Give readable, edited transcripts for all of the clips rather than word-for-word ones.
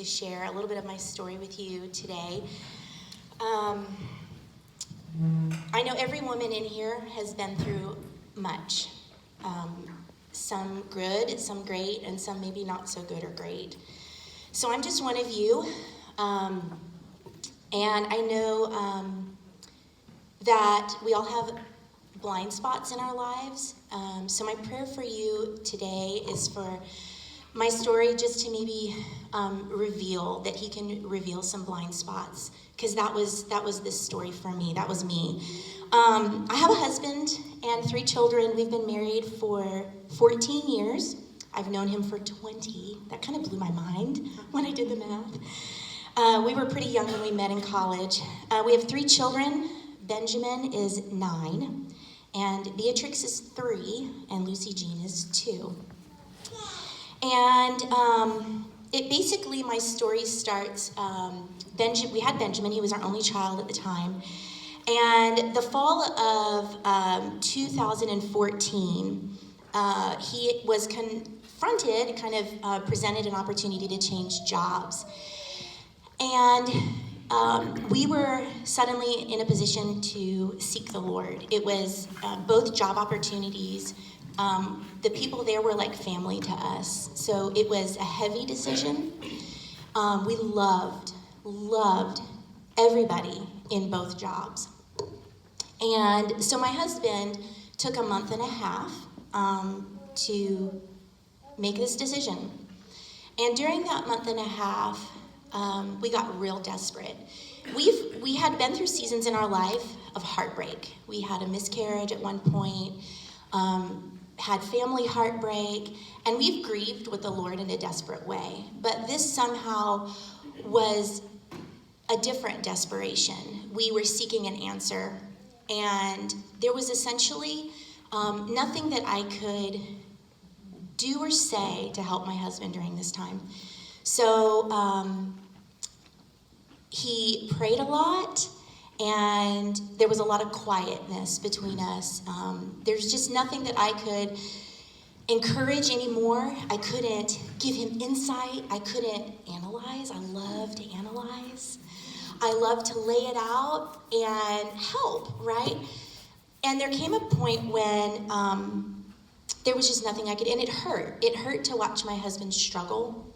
share a little bit of my story with you today. I know every woman in here has been through much. Some good, some great, and some maybe not so good or great. So I'm just one of you. And I know that we all have blind spots in our lives. So my prayer for you today is for my story just to maybe reveal that he can reveal some blind spots, because that was this story for me. That was me. I have a husband and 3 children. We've been married for 14 years. I've known him for 20. That kind of blew my mind when I did the math. We were pretty young when we met in college. We have 3 children. Benjamin is 9, and Beatrix is 3, and Lucy Jean is 2. And it basically, my story starts, we had Benjamin. He was our only child at the time. And the fall of 2014, he was confronted, presented an opportunity to change jobs. And we were suddenly in a position to seek the Lord. It was both job opportunities. The people there were like family to us. So it was a heavy decision. We loved everybody in both jobs. And so my husband took a month and a half to make this decision. And during that month and a half, we got real desperate. We had been through seasons in our life of heartbreak. We had a miscarriage at one point, had family heartbreak, and we've grieved with the Lord in a desperate way. But this somehow was a different desperation. We were seeking an answer, and there was essentially nothing that I could do or say to help my husband during this time. So he prayed a lot, and there was a lot of quietness between us. There's just nothing that I could encourage anymore. I couldn't give him insight. I couldn't analyze. I love to analyze. I love to lay it out and help, right? And there came a point when there was just nothing I could, and it hurt. It hurt to watch my husband struggle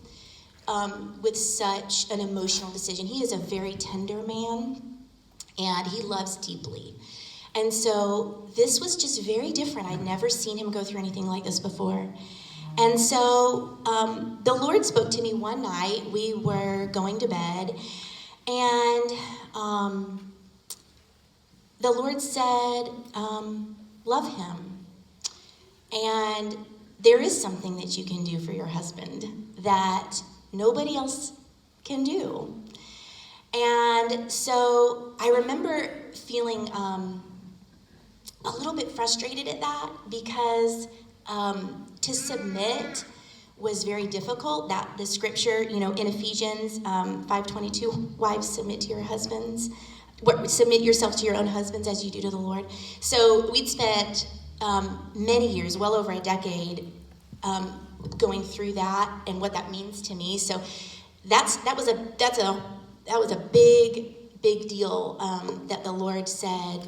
with such an emotional decision. He is a very tender man, and he loves deeply. And so this was just very different. I'd never seen him go through anything like this before. And so the Lord spoke to me one night. We were going to bed, and the Lord said, love him. And there is something that you can do for your husband that nobody else can do. And so I remember feeling a little bit frustrated at that, because to submit was very difficult. That the scripture, in Ephesians 5:22, wives, submit to your husbands. Submit yourself to your own husbands as you do to the Lord. So we'd spent many years, well over a decade, going through that and what that means to me. So that was a big deal, that the Lord said,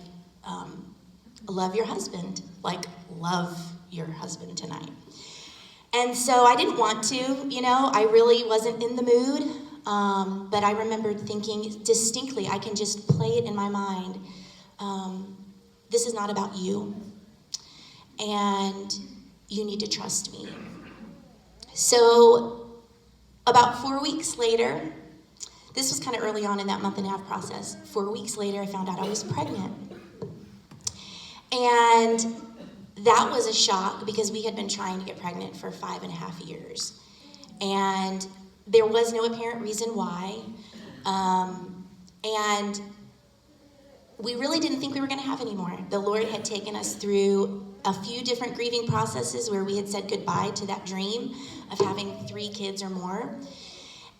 love your husband, like love your husband tonight. And so I didn't want to, I really wasn't in the mood, but I remembered thinking distinctly, I can just play it in my mind, this is not about you, and you need to trust me. So about 4 weeks later, this was kind of early on in that month and a half process. 4 weeks later, I found out I was pregnant. And that was a shock, because we had been trying to get pregnant for 5.5 years. And there was no apparent reason why. And we really didn't think we were going to have any more. The Lord had taken us through a few different grieving processes where we had said goodbye to that dream of having 3 kids or more.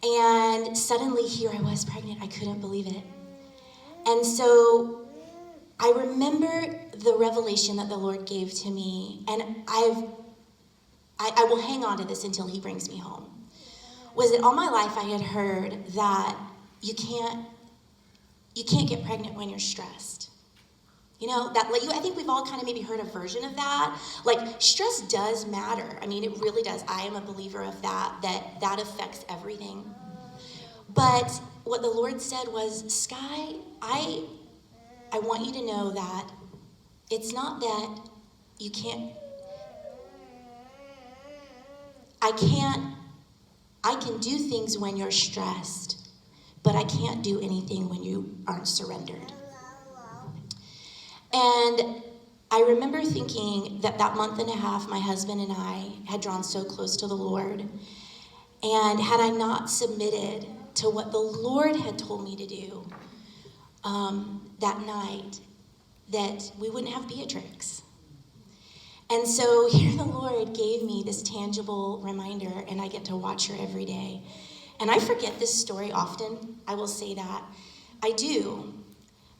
And suddenly here I was pregnant. I couldn't believe it. And so I remember the revelation that the Lord gave to me, and I will hang on to this until he brings me home. was that all my life I had heard that you can't get pregnant when you're stressed. You know, that like I think we've all kind of maybe heard a version of that. Like, stress does matter. I mean, it really does. I am a believer of that affects everything. But what the Lord said was, Skye, I want you to know that it's not that you can't, I can do things when you're stressed, but I can't do anything when you aren't surrendered. And I remember thinking that month and a half, my husband and I had drawn so close to the Lord. And had I not submitted to what the Lord had told me to do that night, that we wouldn't have Beatrix. And so here the Lord gave me this tangible reminder, and I get to watch her every day. And I forget this story often. I will say that. I do.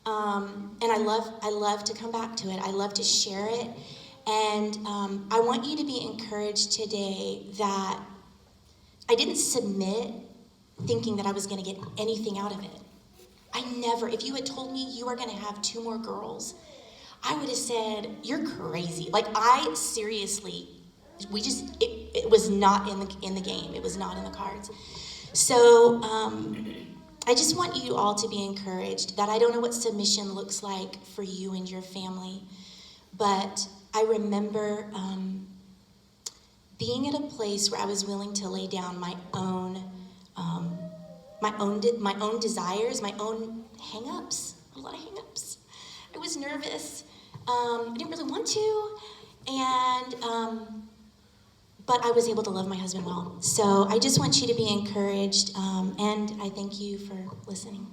And I love to come back to it. I love to share it. And I want you to be encouraged today that I didn't submit thinking that I was going to get anything out of it. I never, if you had told me you are going to have 2 more girls, I would have said, you're crazy. Like, I seriously, it was not in the game. It was not in the cards. So, I just want you all to be encouraged that I don't know what submission looks like for you and your family, but I remember being at a place where I was willing to lay down my own desires, my own hang-ups, a lot of hang-ups. I was nervous. I didn't really want to, and but I was able to love my husband well. So I just want you to be encouraged, and I thank you for listening.